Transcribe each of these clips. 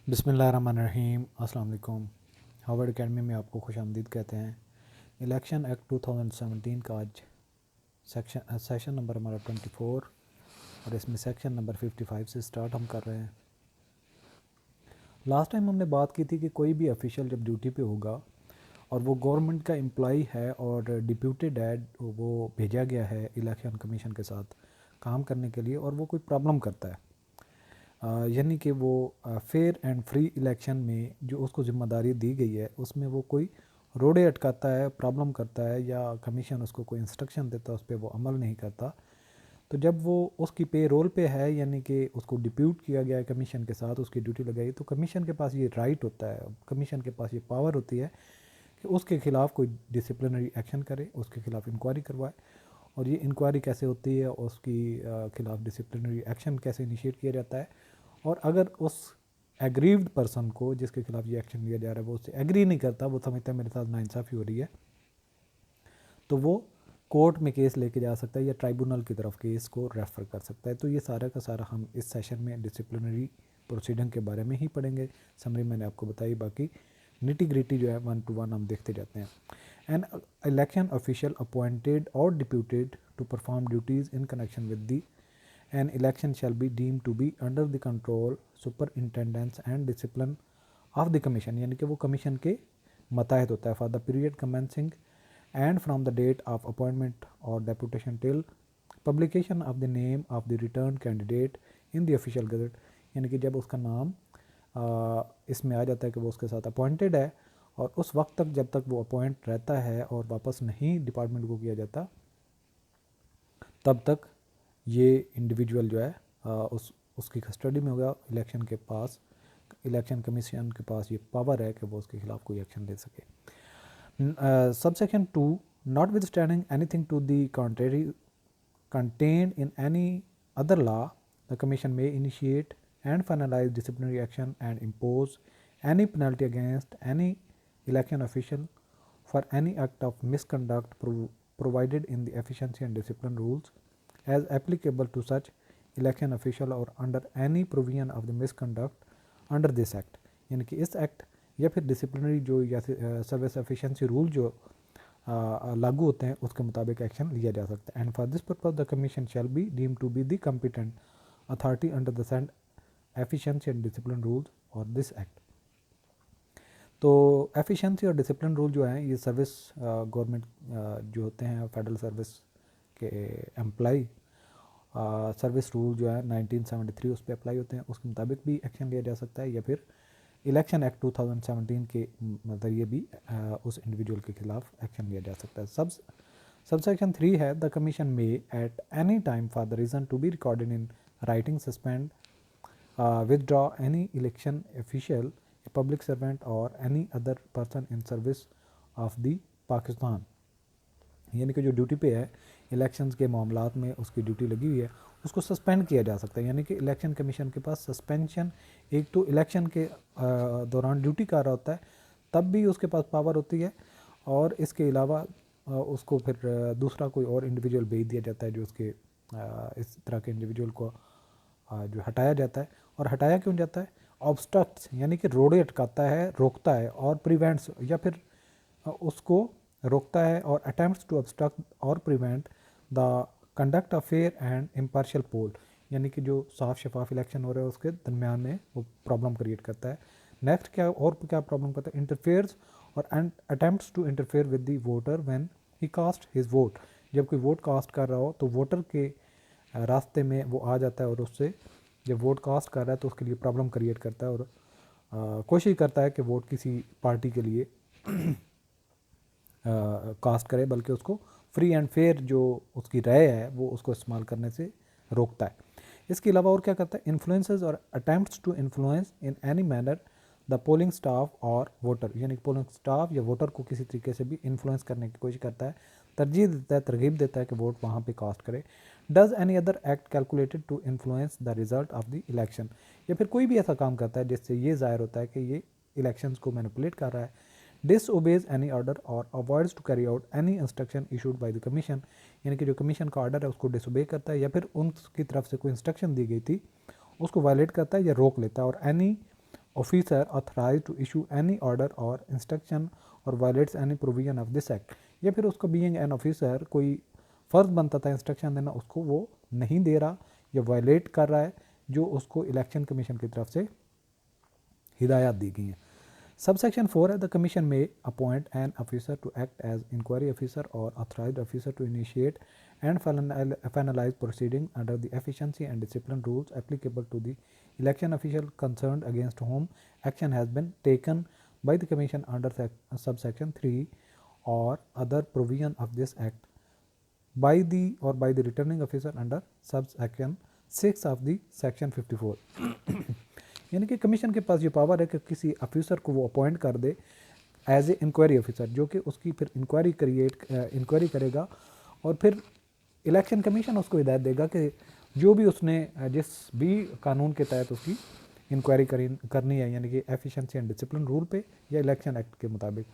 बिस्मिल्लाहिर्रहमानिर्रहीम। अस्सलाम वालेकुम। हार्वर्ड एकेडमी में आपको खुशामदीद कहते हैं। इलेक्शन एक्ट 2017 का आज सेशन नंबर हमारा 24 और इसमें सेक्शन नंबर 55 से स्टार्ट हम कर रहे हैं। लास्ट टाइम हमने बात की थी कि कोई भी ऑफिशियल जब ड्यूटी पे होगा और वो गवर्नमेंट का एम्प्लॉई है और डिप्यूटेड है, वो भेजा गया है इलेक्शन कमीशन के साथ काम करने के लिए और वो कोई प्रॉब्लम करता है, यानी कि वो फेयर एंड फ्री इलेक्शन में जो उसको ज़िम्मेदारी दी गई है उसमें वो कोई रोड़े अटकाता है, प्रॉब्लम करता है या कमीशन उसको कोई इंस्ट्रक्शन देता है उस पर वो अमल नहीं करता, तो जब वो उसकी पे रोल पे है यानी कि उसको डिप्यूट किया गया है कमीशन के साथ, उसकी ड्यूटी लगाई, तो कमीशन के पास ये राइट होता है, कमीशन के पास ये पावर होती है कि उसके ख़िलाफ़ कोई डिसिप्लिनरी एक्शन करे, उसके ख़िलाफ़ इंक्वायरी करवाए। और ये इंक्वायरी कैसे होती है, उसकी ख़िलाफ़ डिसिप्लिनरी एक्शन कैसे इनिशिएट किया जाता है, और अगर उस एग्रीव्ड पर्सन को जिसके खिलाफ ये एक्शन लिया जा रहा है वो उससे एग्री नहीं करता, वो समझता है मेरे साथ नाइंसाफ़ी हो रही है, तो वो कोर्ट में केस लेके जा सकता है या ट्राइब्यूनल की तरफ केस को रेफ़र कर सकता है। तो ये सारा का सारा हम इस सेशन में डिसिप्लिनरी प्रोसीडिंग के बारे में ही पढ़ेंगे। समरी मैंने आपको बताई, बाकी निटी ग्रिटी जो है 1 to 1 हम देखते जाते हैं। An election official appointed or deputed to perform duties in connection with the an election shall be deemed to be under the control, superintendence and discipline of the commission, यानी कि वो commission के मतहत होता है for the period commencing and from the date of appointment or deputation till publication of the name of the returned candidate in the official gazette, यानी कि जब उसका नाम इसमें आ जाता है कि वो उसके साथ अपॉइंटेड है और उस वक्त तक जब तक वो अपॉइंट रहता है और वापस नहीं डिपार्टमेंट को किया जाता तब तक ये इंडिविजुअल जो है उसकी कस्टडी में होगा। इलेक्शन के पास, इलेक्शन कमीशन के पास ये पावर है कि वो उसके खिलाफ कोई एक्शन ले सके। Subsection 2, notwithstanding anything to the contrary contained in any other law, the commission may initiate and finalise disciplinary action and impose any penalty against any election official for any act of misconduct provided in the efficiency and discipline rules as applicable to such election official or under any provision of the misconduct under this act, यानी कि इस act या फिर disciplinary जो या service efficiency rule जो लागू होते हैं उसके मुताबिक एक्शन लिया जा सकता है। And for this purpose the commission shall be deem to be the competent authority under the said efficiency and discipline rules or this act. तो एफिशिएंसी और डिसिप्लिन रूल जो हैं ये सर्विस गवर्नमेंट जो होते हैं फेडरल सर्विस के employee service rule जो है 1973 उस पर अप्लाई होते हैं, उसके मुताबिक भी एक्शन लिया जा सकता है या फिर इलेक्शन एक्ट 2017 के नज़रिए भी उस इंडिविजुअल के खिलाफ एक्शन लिया जा सकता है। सबसेक्शन 3 है the commission may at any time for the reason to be recorded in writing suspend withdraw any election official, a public servant or any other person in service of the Pakistan, यानी कि जो duty पे है elections के मामलात में उसकी duty लगी हुई है उसको सस्पेंड किया जा सकता है। यानी कि इलेक्शन कमीशन के पास सस्पेंशन, एक तो इलेक्शन के दौरान ड्यूटी कर रहा होता है तब भी उसके पास पावर होती है, और इसके अलावा उसको फिर दूसरा कोई और इंडिविजुअल भेज दिया जाता है जो उसके इस तरह के इंडिविजुअल को जो हटाया जाता है। और हटाया क्यों जाता है? ऑब्स्ट्रक्ट्स यानी कि रोड़े अटकाता है, रोकता है, और प्रिवेंट्स या फिर उसको रोकता है, और attempts to obstruct or prevent the conduct of fair and impartial poll, यानी कि जो साफ शफाफ इलेक्शन हो रहा है उसके दरमियान में वो प्रॉब्लम क्रिएट करता है। नेक्स्ट क्या प्रॉब्लम करता है? Interferes or attempts to interfere with the voter when he cast his vote, जब कोई वोट कास्ट कर रहा हो तो वोटर के रास्ते में वो आ जाता है और उससे जब वोट कास्ट कर रहा है तो उसके लिए प्रॉब्लम क्रिएट करता है और कोशिश करता है कि वोट किसी पार्टी के लिए कास्ट करे, बल्कि उसको फ्री एंड फेयर जो उसकी राय है वो उसको इस्तेमाल करने से रोकता है। इसके अलावा और क्या करता है? Influences or attempts to influence in any manner the polling staff or voter, यानी पोलिंग स्टाफ या वोटर को किसी तरीके से भी इन्फ्लुएंस करने की कोशिश करता है, तरजीह देता है, तरगीब देता है कि वोट वहाँ पे कास्ट करे। Does any other act calculated to influence the result of the election, या फिर कोई भी ऐसा काम करता है जिससे ये ज़ाहिर होता है कि ये इलेक्शंस को मैनिपुलेट कर रहा है। Disobeys any order or avoids to carry out any instruction issued by the commission, यानी कि जो कमीशन का ऑर्डर है उसको डिसओबे करता है या फिर उनकी तरफ से कोई इंस्ट्रक्शन दी गई थी उसको वायलेट करता है या रोक लेता है। और any officer authorized to issue any order or instruction or violates any provision of this act, या फिर उसको being an officer कोई फ़र्ज़ बनता था इंस्ट्रक्शन देना, उसको वो नहीं दे रहा या वायलेट कर रहा है जो उसको इलेक्शन कमीशन की तरफ से हिदायत दी गई हैं। Subsection 4 है, the commission may appoint an officer to act as inquiry officer or authorized officer to initiate and finalize proceedings under the efficiency and discipline rules applicable to the election official concerned against whom action has been taken by the commission under subsection 3 or other provision of this act by the returning officer under subsection 6 of the section 54। यानी कि commission के पास ये power है कि किसी officer को वो appoint कर दे एज ए इंक्वायरी ऑफिसर, जो कि उसकी फिर इंक्वायरी करेगा और फिर इलेक्शन कमीशन उसको हिदायत देगा कि जो भी उसने जिस भी कानून के तहत उसकी इंक्वायरी करनी है, यानी कि एफिशिएंसी एंड डिसिप्लिन रूल पे या इलेक्शन एक्ट के मुताबिक।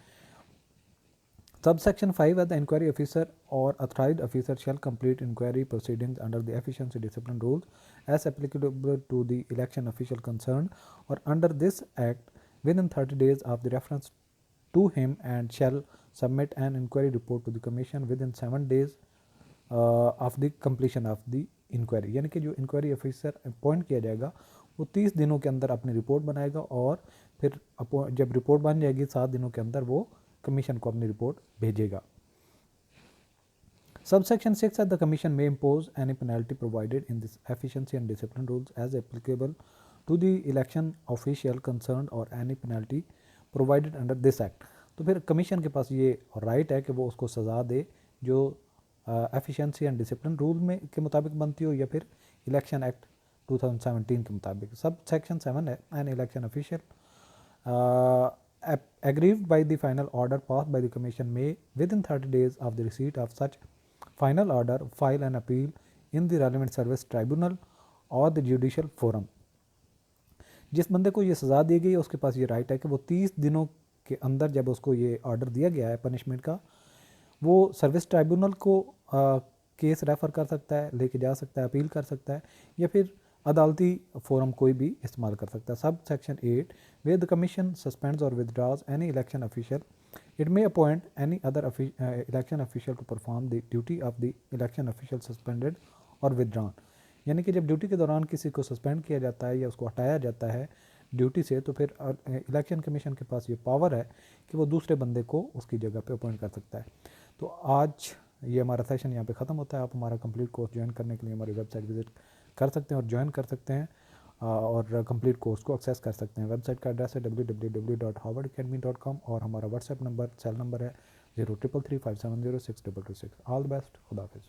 Subsection 5 है, the inquiry officer or authorized officer shall complete inquiry proceedings under the efficiency discipline rules as applicable to the election official concerned or under this act within 30 days of the reference to him and shall submit an inquiry report to the commission within 7 days of the completion of the inquiry। यानी कि जो inquiry officer appoint किया जाएगा वो 30 दिनों के अंदर अपनी रिपोर्ट बनाएगा और फिर जब रिपोर्ट बन जाएगी 7 दिनों के अंदर वो कमीशन को अपनी रिपोर्ट भेजेगा। Subsection 6 है, the commission may impose any penalty provided in this efficiency and discipline rules as applicable to the election official concerned or any penalty provided under this act। तो फिर कमीशन के पास ये right है कि वो उसको सज़ा दे जो एफिशिएंसी एंड डिसिप्लिन रूल में के मुताबिक बनती हो या फिर इलेक्शन एक्ट 2017 के मुताबिक। सब सेक्शन 7 है, N election official aggrieved by the final order passed by the commission may within 30 days of the receipt of such final order file an appeal in the relevant service tribunal or the judicial forum। जिस बंदे को ये सज़ा दी गई है उसके पास ये right है कि वो 30 दिनों के अंदर जब उसको ये ऑर्डर दिया गया है पनिशमेंट का, वो सर्विस ट्राइब्यूनल को केस रेफ़र कर सकता है, लेके जा सकता है, अपील कर सकता है या फिर अदालती फोरम कोई भी इस्तेमाल कर सकता है। Sub section 8 where the commission suspends or withdraws any election official, it may appoint any other election official to perform the duty of the election official suspended or withdrawn। यानी कि जब ड्यूटी के दौरान किसी को सस्पेंड किया जाता है या उसको हटाया जाता है ड्यूटी से, तो फिर इलेक्शन कमीशन के पास ये पावर है कि वो दूसरे बंदे को उसकी जगह पे अपॉइंट कर सकता है। तो आज ये हमारा सेशन यहाँ पे ख़त्म होता है। आप हमारा कंप्लीट कोर्स ज्वाइन करने के लिए हमारी वेबसाइट विजिट कर सकते हैं और ज्वाइन कर सकते हैं और कंप्लीट कोर्स को एक्सेस कर सकते हैं। वेबसाइट का एड्रेस है www.harvardacademy.com और हमारा व्हाट्सएप नंबर सेल नंबर है 033357062226। ऑल द बेस्ट, खुदा हाफिज़।